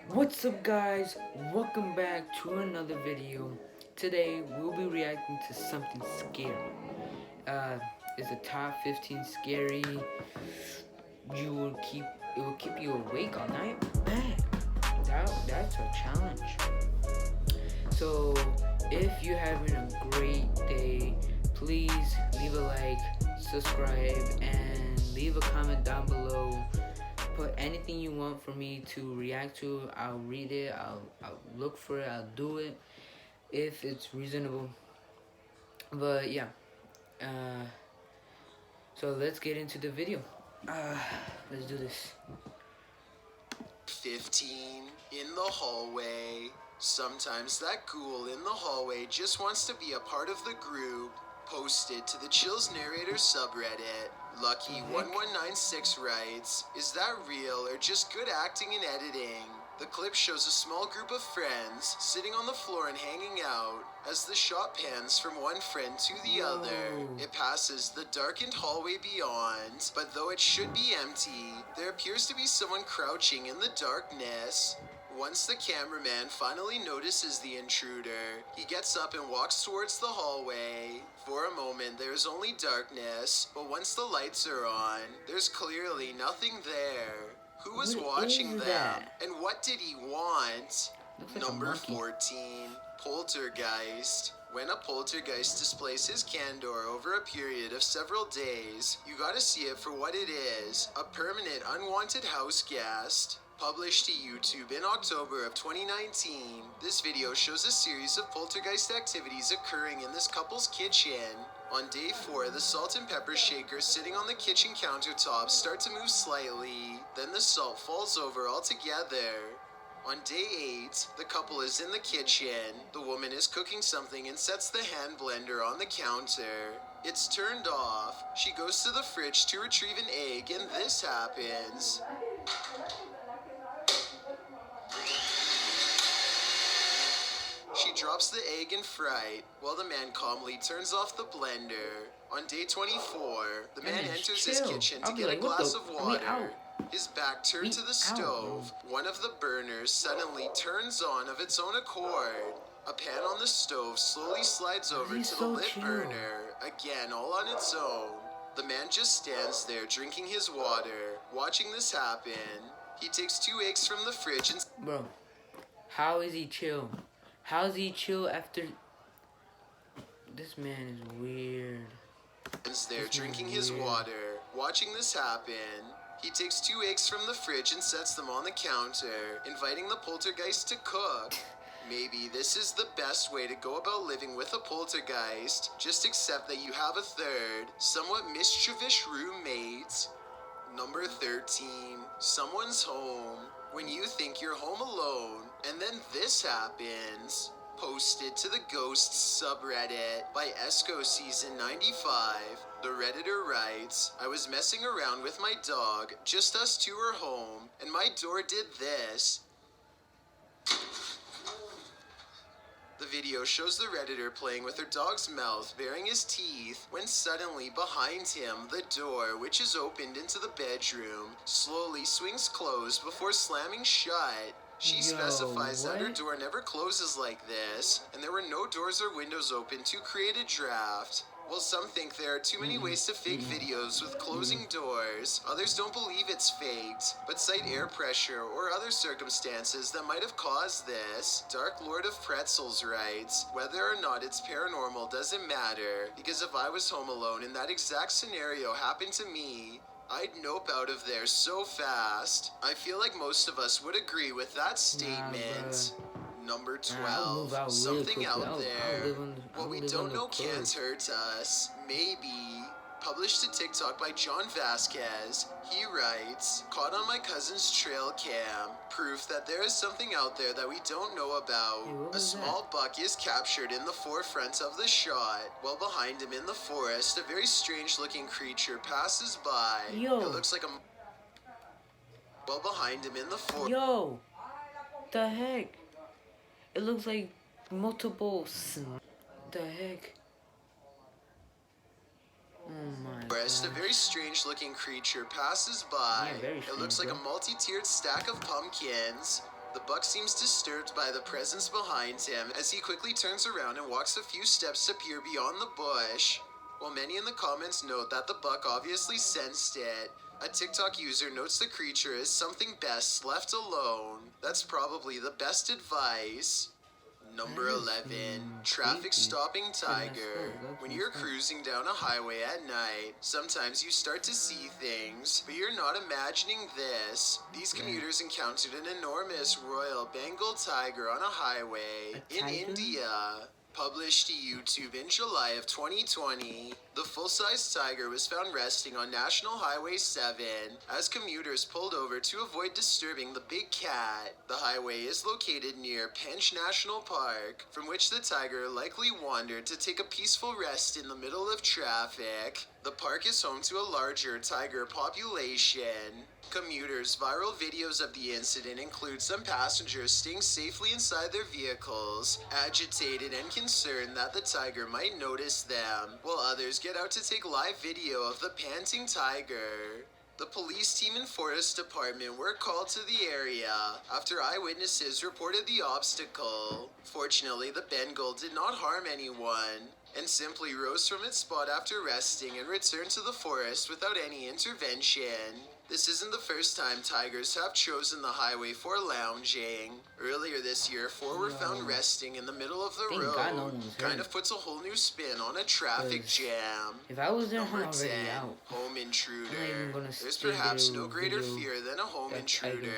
What's up guys, welcome back to another video. Today we'll be reacting to something scary. Is the top 15 scary you will keep it will keep you awake all night? Man, that's a challenge. So if you're having a great day, please leave a like, subscribe, and leave a comment down below. Put anything you want for me to react to. I'll read it. I'll look for it. I'll do it if it's reasonable. But yeah, uh, so let's get into the video. Uh, let's do this. 15 in the hallway. Sometimes that ghoul in the hallway just wants to be a part of the group. Posted to the Chills Narrator subreddit. Lucky1196 writes, "Is that real or just good acting and editing?" The clip shows a small group of friends sitting on the floor and hanging out. As the shot pans from one friend to the other, it passes the darkened hallway beyond, but though it should be empty, there appears to be someone crouching in the darkness. Once the cameraman finally notices the intruder, he gets up and walks towards the hallway. For a moment, there's only darkness, but once the lights are on, there's clearly nothing there. Who was watching them, and what did he want? Like Number 14, Poltergeist. When a poltergeist displays his candor over a period of several days, you gotta see it for what it is, a permanent unwanted house guest. Published to YouTube in October of 2019, this video shows a series of poltergeist activities occurring in this couple's kitchen. On day 4, the salt and pepper shakers sitting on the kitchen countertop start to move slightly, then the salt falls over altogether. On day 8, the couple is in the kitchen. The woman is cooking something and sets the hand blender on the counter. It's turned off. She goes to the fridge to retrieve an egg, and this happens. She drops the egg in fright, while the man calmly turns off the blender. On day 24, the man enters his kitchen to get a glass of water. His back turned to the stove. One of the burners suddenly turns on of its own accord. A pan on the stove slowly slides over to the lit burner, again all on its own. The man just stands there drinking his water, watching this happen. He takes 2 eggs from the fridge and... Bro, how is he chill? How's he chill after... This man is weird. Is there drinking his water, watching this happen. He takes 2 eggs from the fridge and sets them on the counter, inviting the poltergeist to cook. Maybe this is the best way to go about living with a poltergeist. Just accept that you have a third, somewhat mischievous roommate. Number 13, someone's home. When you think you're home alone, and then this happens. Posted to the Ghosts subreddit by Esco Season 95. The Redditor writes, "I was messing around with my dog, just us two are home, and my door did this." The video shows the Redditor playing with her dog's mouth, baring his teeth, when suddenly behind him, the door, which is opened into the bedroom, slowly swings closed before slamming shut. She specifies that her door never closes like this, and there were no doors or windows open to create a draft. While some think there are too many ways to fake videos with closing doors, others don't believe it's faked, but cite air pressure or other circumstances that might have caused this. Dark Lord of Pretzels writes, "Whether or not it's paranormal doesn't matter, because if I was home alone and that exact scenario happened to me, I'd nope out of there so fast." I feel like most of us would agree with that statement. Number 12, something out there. What we don't know can't hurt us. Maybe. Published to TikTok by John Vasquez. He writes, "Caught on my cousin's trail cam. Proof that there is something out there that we don't know about. A small buck is captured in the forefront of the shot, while behind him in the forest, a very strange looking creature passes by. It looks like a... While behind him in the forest... Yo! The heck? It looks like multiple... The heck? Oh my God. A very strange looking creature passes by. It looks like a multi-tiered stack of pumpkins. The buck seems disturbed by the presence behind him as he quickly turns around and walks a few steps to peer beyond the bush. While many in the comments note that the buck obviously sensed it, a TikTok user notes the creature is something best left alone. That's probably the best advice. Number 11, traffic stopping tiger. When you're cruising down a highway at night, sometimes you start to see things, but you're not imagining this. These commuters encountered an enormous Royal Bengal tiger on a highway in India. Published to YouTube in July of 2020, the full-size tiger was found resting on National Highway 7 as commuters pulled over to avoid disturbing the big cat. The highway is located near Pench National Park, from which the tiger likely wandered to take a peaceful rest in the middle of traffic. The park is home to a larger tiger population. Commuters' viral videos of the incident include some passengers staying safely inside their vehicles, agitated and concerned that the tiger might notice them, while others get out to take live video of the panting tiger. The police team and forest department were called to the area after eyewitnesses reported the obstacle. Fortunately, the Bengal did not harm anyone and simply rose from its spot after resting and returned to the forest without any intervention. This isn't the first time tigers have chosen the highway for lounging. Earlier this year, 4 were found resting in the middle of the road. Kind of puts a whole new spin on a traffic jam. If I was there, I'm Number already 10, out. home intruder. There's stay perhaps there no greater video fear than a home that intruder.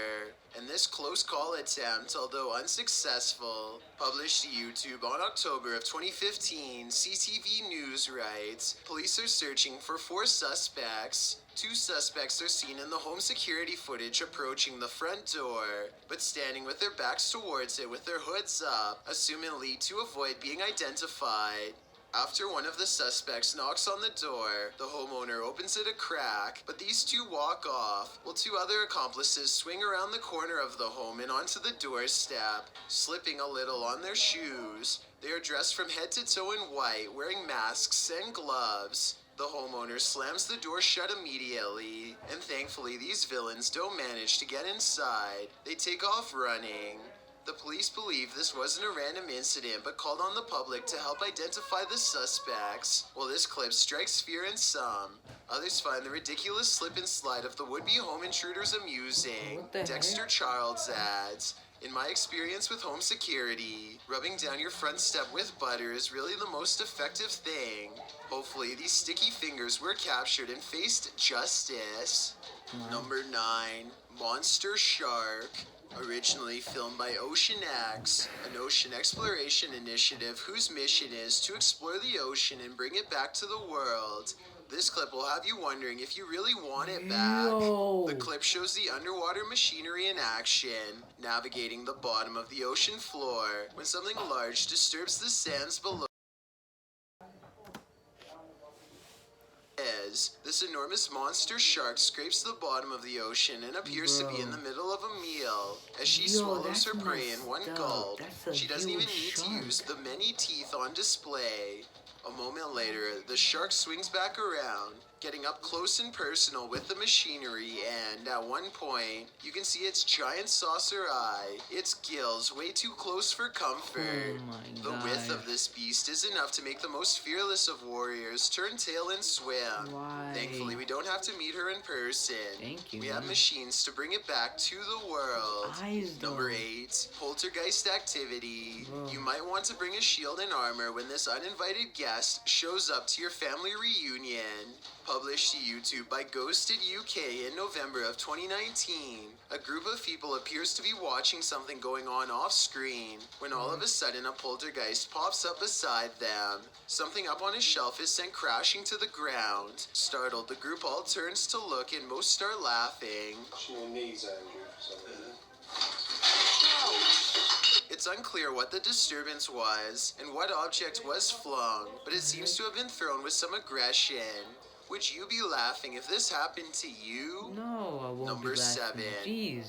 And this close call attempt, although unsuccessful, published to YouTube on October of 2015, CTV News writes, police are searching for 4 suspects. 2 suspects are seen in the home security footage approaching the front door, but standing with their backs towards it with their hoods up, assumedly to avoid being identified. After one of the suspects knocks on the door, the homeowner opens it a crack, but these 2 walk off, while 2 other accomplices swing around the corner of the home and onto the doorstep, slipping a little on their shoes. They are dressed from head to toe in white, wearing masks and gloves. The homeowner slams the door shut immediately, and thankfully these villains don't manage to get inside. They take off running. The police believe this wasn't a random incident, but called on the public to help identify the suspects. While this clip strikes fear in some, others find the ridiculous slip and slide of the would-be home intruders amusing. Dexter Childs adds, in my experience with home security, rubbing down your front step with butter is really the most effective thing. Hopefully these sticky fingers were captured and faced justice. Number 9, Monster Shark. Originally filmed by OceanX, an ocean exploration initiative whose mission is to explore the ocean and bring it back to the world. This clip will have you wondering if you really want it back. The clip shows the underwater machinery in action, navigating the bottom of the ocean floor when something large disturbs the sands below. This enormous monster shark scrapes the bottom of the ocean and appears to be in the middle of a meal. As she swallows her prey in one gulp, she doesn't even need to use the many teeth on display. A moment later, the shark swings back around, getting up close and personal with the machinery, and at one point, you can see its giant saucer eye, its gills way too close for comfort. The width of this beast is enough to make the most fearless of warriors turn tail and swim. Thankfully, we don't have to meet her in person. We have machines to bring it back to the world. Number 8, poltergeist activity. You might want to bring a shield and armor when this uninvited guest shows up to your family reunion. Published to YouTube by Ghosted UK in November of 2019. A group of people appears to be watching something going on off screen when all of a sudden a poltergeist pops up beside them. Something up on a shelf is sent crashing to the ground. Startled, the group all turns to look and most start laughing. It's unclear what the disturbance was and what object was flung, but it seems to have been thrown with some aggression. Would you be laughing if this happened to you? No, I won't. Number 7.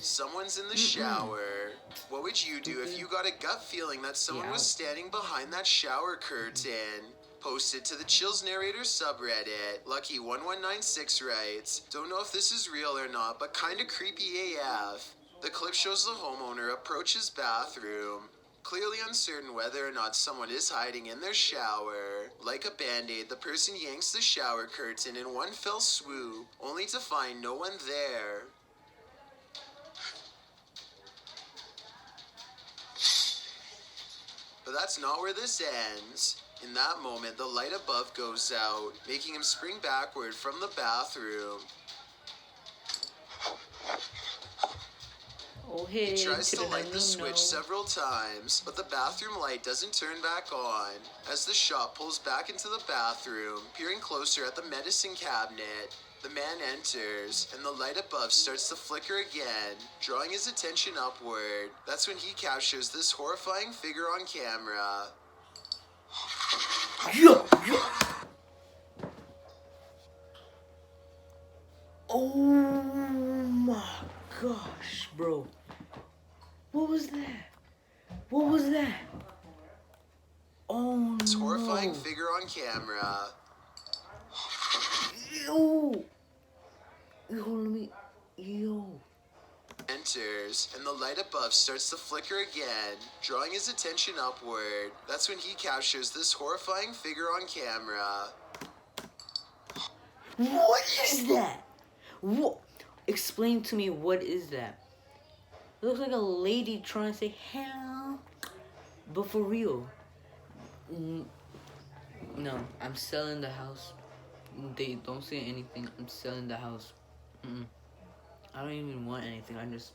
Someone's in the shower. What would you do if you got a gut feeling that someone was standing behind that shower curtain? Posted to the Chills Narrator subreddit, Lucky1196 writes, don't know if this is real or not, but kinda creepy AF. The clip shows the homeowner approach his bathroom, clearly uncertain whether or not someone is hiding in their shower. Like a band-aid, the person yanks the shower curtain in one fell swoop, only to find no one there. But that's not where this ends. In that moment, the light above goes out, making him spring backward from the bathroom. Oh, hey, He tries to light the switch several times, but the bathroom light doesn't turn back on. As the shot pulls back into the bathroom, peering closer at the medicine cabinet, the man enters, and the light above starts to flicker again, drawing his attention upward. That's when he captures this horrifying figure on camera. Yo! Oh my gosh, bro. What was that? What was that? Oh This no. horrifying figure on camera. Yo! Yo, let me... Yo. Enters, and the light above starts to flicker again, drawing his attention upward. That's when he captures this horrifying figure on camera. What is that? What? Explain to me, what is that? It looks like a lady trying to say hello, but for real. No, I'm selling the house. They don't say anything. I'm selling the house. I don't even want anything. I just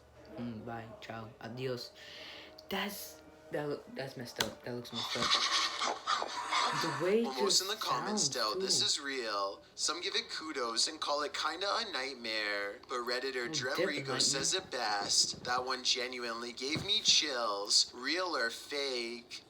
bye, ciao, adios. That's messed up. That looks messed up. The way Well, most in the comments doubt this is real. Some give it kudos and call it kinda a nightmare. But Redditor Dremrigo says it best. That one genuinely gave me chills. Real or fake?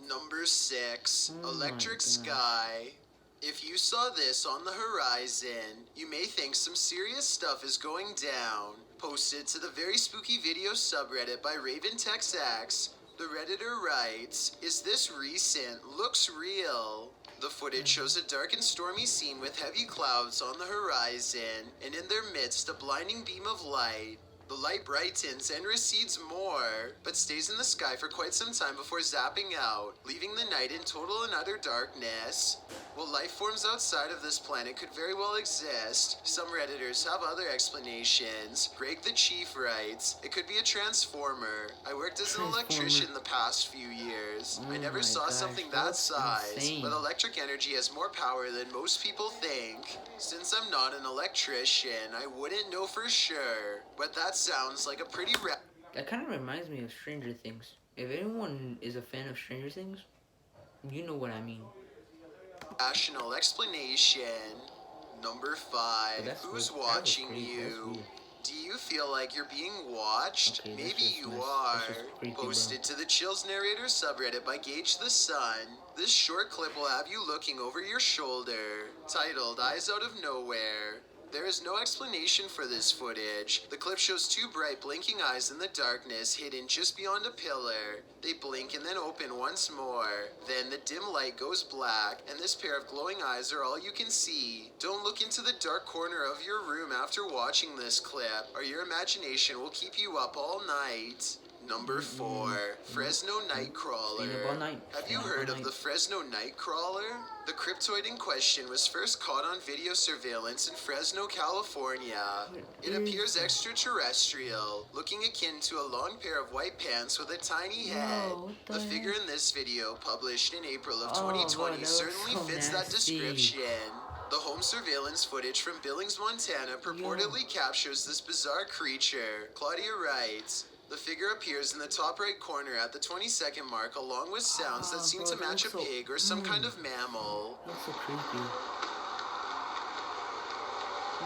Number 6, Electric Sky. If you saw this on the horizon, you may think some serious stuff is going down. Posted to the very spooky video subreddit by RavenTexX, the Redditor writes, "Is this recent? Looks real." The footage shows a dark and stormy scene with heavy clouds on the horizon, and in their midst a blinding beam of light. The light brightens and recedes more, but stays in the sky for quite some time before zapping out, leaving the night in total and utter darkness. While life forms outside of this planet could very well exist, some Redditors have other explanations. Greg the Chief writes, "It could be a transformer. I worked as an electrician the past few years. I never saw something that size, but electric energy has more power than most people think. Since I'm not an electrician, I wouldn't know for sure, but that sounds like a pretty That kind of reminds me of Stranger Things. If anyone is a fan of Stranger Things, you know what I mean. Rational explanation. Number 5. Who's watching you? Do you feel like you're being watched? Okay, Maybe you are. Posted to the Chills Narrator subreddit by Gage the Sun. This short clip will have you looking over your shoulder. Titled Eyes Out of Nowhere. There is no explanation for this footage. The clip shows two bright blinking eyes in the darkness hidden just beyond a pillar. They blink and then open once more. Then the dim light goes black, and this pair of glowing eyes are all you can see. Don't look into the dark corner of your room after watching this clip, or your imagination will keep you up all night. Number 4, Fresno Nightcrawler. Have you heard of the Fresno Nightcrawler? The cryptoid in question was first caught on video surveillance in Fresno, California. It appears extraterrestrial, looking akin to a long pair of white pants with a tiny head. The figure in this video, published in April of 2020, certainly fits that description. The home surveillance footage from Billings, Montana purportedly captures this bizarre creature. Claudia writes, "The figure appears in the top right corner at the 20-second mark, along with sounds that seem to match a pig or some kind of mammal." That's so creepy.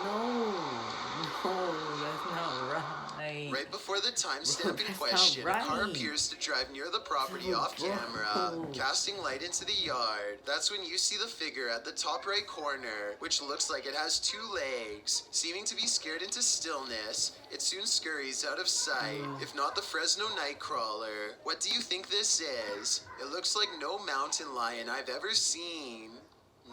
No, that's not right. Right before the timestamp in question, a car appears to drive near the property off camera, casting light into the yard. That's when you see the figure at the top right corner, which looks like it has 2 legs. Seeming to be scared into stillness, it soon scurries out of sight, if not the Fresno Nightcrawler. What do you think this is? It looks like no mountain lion I've ever seen.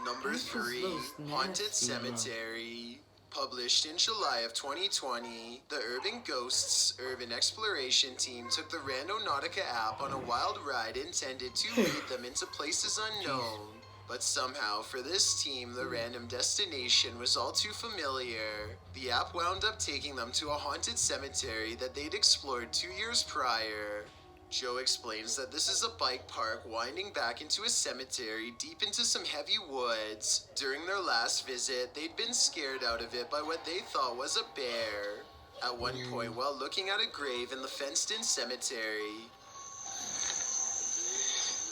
Number 3, Haunted Cemetery. Published in July of 2020, the Urban Ghosts Urban Exploration Team took the Randonautica app on a wild ride intended to lead them into places unknown. But somehow, for this team, the random destination was all too familiar. The app wound up taking them to a haunted cemetery that they'd explored 2 years prior. Joe explains that this is a bike park winding back into a cemetery deep into some heavy woods. During their last visit, they'd been scared out of it by what they thought was a bear. At one point, while looking at a grave in the fenced-in cemetery,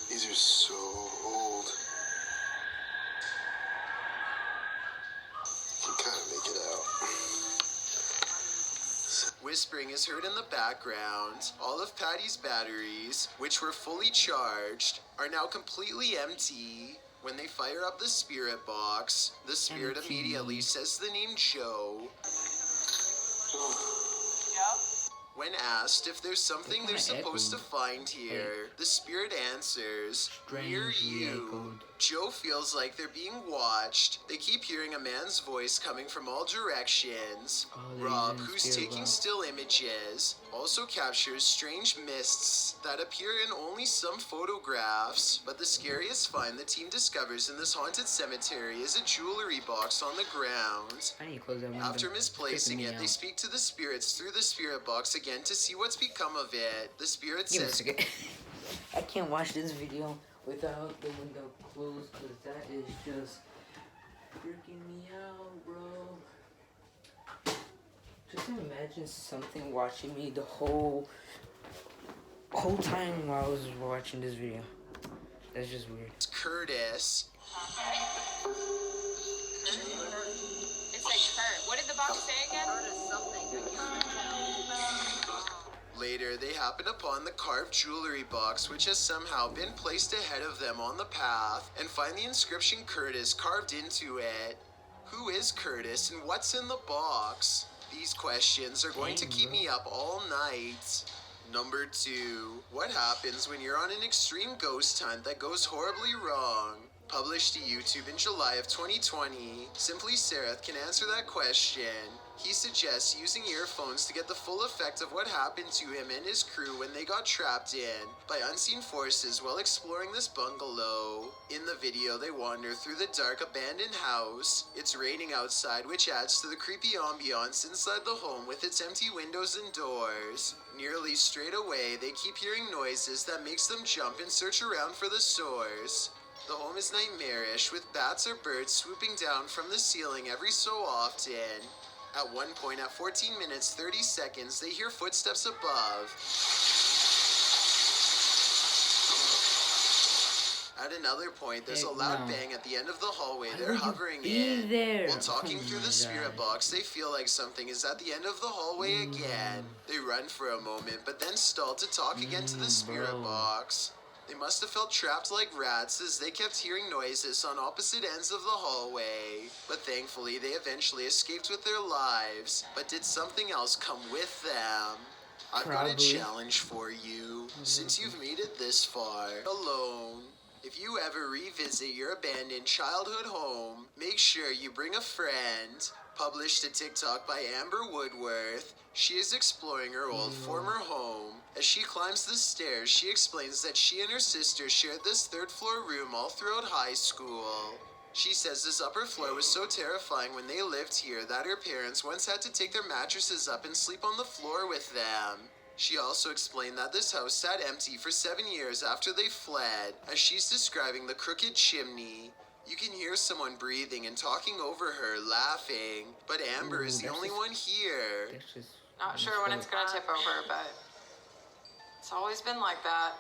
these are so old. You can kind of make it out. Whispering is heard in the background. All of Patty's batteries, which were fully charged, are now completely empty. When they fire up the spirit box, the spirit immediately says the name Joe. When asked if there's something they're supposed to find here, the spirit answers, "Near you." Joe feels like they're being watched. They keep hearing a man's voice coming from all directions. Rob, who's taking still images, also captures strange mists that appear in only some photographs. But the scariest find the team discovers in this haunted cemetery is a jewelry box on the ground. I need to close that window. After misplacing it, they speak to the spirits through the spirit box again to see what's become of it. The spirit Give me a says, second. I can't watch this video without the window closed, because that is just freaking me out, bro. Just imagine something watching me the whole time while I was watching this video. That's just weird. Curtis. It's like Kurt. What did the box say again? Later, they happen upon the carved jewelry box, which has somehow been placed ahead of them on the path, and find the inscription Curtis carved into it. Who is Curtis and what's in the box? These questions are going to keep me up all night. Number 2. What happens when you're on an extreme ghost hunt that goes horribly wrong? Published to YouTube in July of 2020, Simply Sereth can answer that question. He suggests using earphones to get the full effect of what happened to him and his crew when they got trapped in by unseen forces while exploring this bungalow. In the video, they wander through the dark abandoned house. It's raining outside, which adds to the creepy ambiance inside the home with its empty windows and doors. Nearly straight away, they keep hearing noises that makes them jump and search around for the source. The home is nightmarish, with bats or birds swooping down from the ceiling every so often. At one point, at 14 minutes 30 seconds, they hear footsteps above. At another point, there's a loud bang at the end of the hallway they're hovering in. While talking through the spirit box, they feel like something is at the end of the hallway again. They run for a moment, but then stall to talk again to the spirit box. They must have felt trapped like rats as they kept hearing noises on opposite ends of the hallway. But thankfully, they eventually escaped with their lives. But did something else come with them? I've got a challenge for you. Since you've made it this far, alone, if you ever revisit your abandoned childhood home, make sure you bring a friend. Published to TikTok by Amber Woodworth, she is exploring her old former home. As she climbs the stairs, she explains that she and her sister shared this third-floor room all throughout high school. She says this upper floor was so terrifying when they lived here that her parents once had to take their mattresses up and sleep on the floor with them. She also explained that this house sat empty for 7 years after they fled, as she's describing the crooked chimney. You can hear someone breathing and talking over her, laughing, but Amber is the only one here. Not sure when it's gonna tip over, but it's always been like that.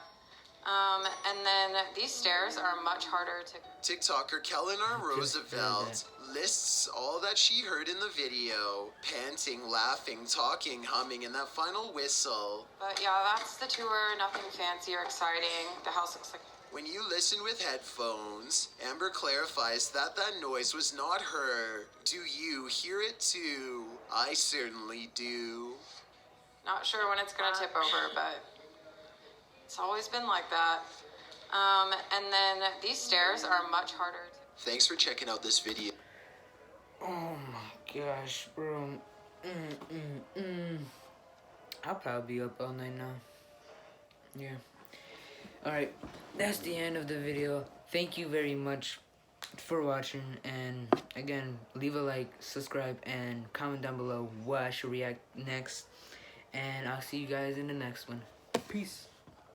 And then these stairs are much harder to... TikToker Kellen R. Roosevelt lists all that she heard in the video. Panting, laughing, talking, humming, and that final whistle. But yeah, that's the tour. Nothing fancy or exciting. The house looks like... When you listen with headphones, Amber clarifies that that noise was not her. Do you hear it too? I certainly do. Not sure when it's gonna tip over, but it's always been like that. And then these stairs are much harder to... Thanks for checking out this video. Oh my gosh, bro. I'll probably be up all night now. Yeah. Alright, that's the end of the video. Thank you very much for watching, and again, leave a like, subscribe, and comment down below what I should react next, and I'll see you guys in the next one. Peace.